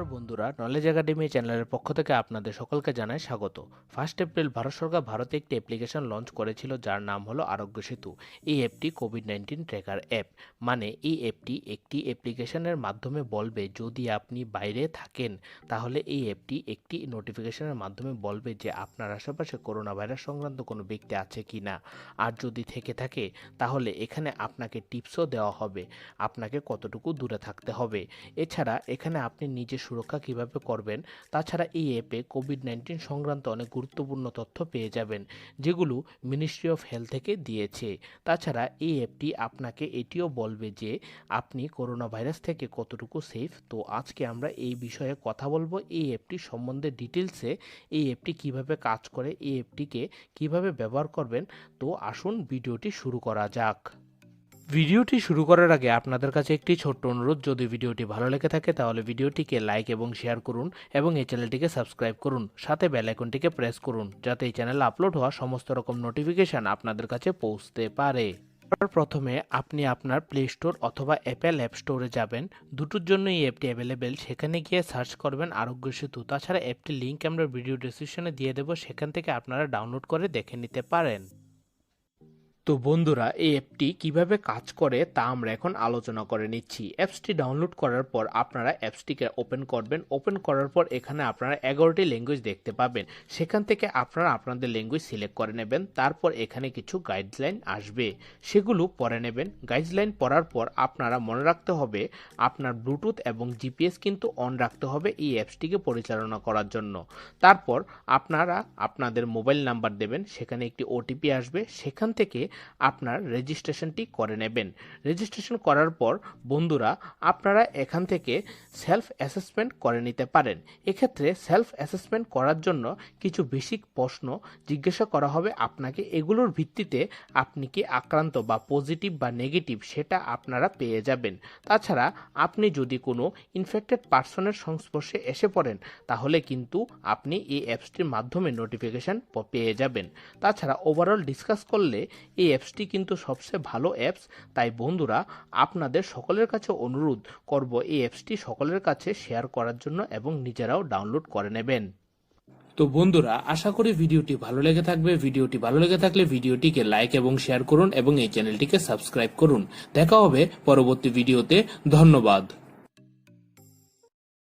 নমস্কার বন্ধুরা, knowledge academy চ্যানেলের পক্ষ থেকে আপনাদের সকলকে জানাই স্বাগত। 1 এপ্রিল ভারত সরকার ভারতে একটি অ্যাপ্লিকেশন লঞ্চ করেছিল যার নাম হলো আরোগ্য সেতু। এই অ্যাপটি কোভিড-19 ট্র্যাকার অ্যাপ। মানে এই অ্যাপটি একটি অ্যাপ্লিকেশনের মাধ্যমে বলবে যদি আপনি বাইরে থাকেন তাহলে এই অ্যাপটি একটি নোটিফিকেশনের মাধ্যমে বলবে যে আপনার আশেপাশে করোনা ভাইরাস সংক্রান্ত কোনো ব্যক্তি আছে কি না। আর যদি থেকে থাকে তাহলে এখানে আপনাকে টিপসও দেওয়া হবে আপনাকে কতটুকু দূরে থাকতে হবে। এছাড়া এখানে আপনি নিজের সুরক্ষা কিভাবে করবেন তাছাড়া এই অ্যাপে কোভিড-19 সংক্রান্ত অনেক গুরুত্বপূর্ণ তথ্য পেয়ে যাবেন যেগুলো মিনিস্ট্রি অফ হেলথ থেকে দিয়েছে। তাছাড়া এই অ্যাপটি আপনাকে এটিও বলবে যে আপনি করোনা ভাইরাস থেকে কতটুকু সেফ। তো আজকে আমরা এই বিষয়ে কথা বলবো, এই অ্যাপটি সম্বন্ধে ডিটেলসে, এই অ্যাপটি কিভাবে কাজ করে, এই অ্যাপটিকে কিভাবে ব্যবহার করবেন। তো আসুন ভিডিওটি শুরু করা যাক। ভিডিওটি শুরু করার আগে আপনাদের কাছে একটি ছোট্ট অনুরোধ, যদি ভিডিওটি ভালো লেগে থাকে তাহলে ভিডিওটিকে লাইক এবং শেয়ার করুন এবং এই চ্যানেলটিকে সাবস্ক্রাইব করুন, সাথে বেল আইকনটিকে প্রেস করুন যাতে এই চ্যানেলে আপলোড হওয়া সমস্ত রকম নোটিফিকেশন আপনাদের কাছে পৌঁছতে পারে। প্রথমে আপনি আপনার প্লে স্টোর অথবা অ্যাপেল অ্যাপ স্টোরে যাবেন। দুটোর জন্য এই অ্যাপটি অ্যাভেলেবেল, সেখানে গিয়ে সার্চ করবেন আরোগ্য সেতু। তাছাড়া অ্যাপটির লিঙ্ক আমরা ভিডিও ডেসক্রিপশনে দিয়ে দেবো, সেখান থেকে আপনারা ডাউনলোড করে দেখে নিতে পারেন। তো বন্ধুরা, এই অ্যাপটি কিভাবে কাজ করে তা আমরা এখন আলোচনা করে নিচ্ছি। অ্যাপসটি ডাউনলোড করার পর আপনারা অ্যাপসটিকে ওপেন করবেন। ওপেন করার পর এখানে আপনারা 11টি ল্যাঙ্গুয়েজ দেখতে পাবেন। সেখান থেকে আপনারা আপনাদের ল্যাঙ্গুয়েজ সিলেক্ট করে নেবেন। তারপর এখানে কিছু গাইডলাইন আসবে, সেগুলো পড়ে নেবেন। গাইডলাইন পড়ার পর আপনারা মনে রাখতে হবে আপনার ব্লুটুথ এবং জিপিএস কিন্তু অন রাখতে হবে এই অ্যাপসটিকে পরিচালনা করার জন্য। তারপর আপনারা আপনাদের মোবাইল নাম্বার দেবেন, সেখানে একটি ওটিপি আসবে, সেখান থেকে আপনার রেজিস্ট্রেশনটি করে নেবেন। রেজিস্ট্রেশন করার পর বন্ধুরা আপনারা এখান থেকে সেলফ অ্যাসেসমেন্ট করে নিতে পারেন। এক্ষেত্রে সেলফ অ্যাসেসমেন্ট করার জন্য কিছু বেসিক প্রশ্ন জিজ্ঞাসা করা হবে আপনাকে। এগুলোর ভিত্তিতে আপনি কি আক্রান্ত বা পজিটিভ বা নেগেটিভ সেটা আপনারা পেয়ে যাবেন। তাছাড়া আপনি যদি কোনো ইনফেক্টেড পার্সনের সংস্পর্শে এসে পড়েন তাহলে কিন্তু আপনি এই অ্যাপসটির মাধ্যমে নোটিফিকেশন পেয়ে যাবেন। তাছাড়া ওভারঅল ডিসকাস করলে এই অ্যাপসটি কিন্তু সবচেয়ে ভালো অ্যাপস। তাই বন্ধুরা আপনাদের সকলের কাছে অনুরোধ করব এই অ্যাপসটি সকলের কাছে শেয়ার করার জন্য এবং নিজেরাও ডাউনলোড করে নেবেন। তো বন্ধুরা, আশা করি ভিডিওটি ভালো লেগে থাকবে। ভিডিওটি ভালো লেগে থাকলে ভিডিওটিকে লাইক এবং শেয়ার করুন এবং এই চ্যানেলটিকে সাবস্ক্রাইব করুন। দেখা হবে পরবর্তী ভিডিওতে। ধন্যবাদ।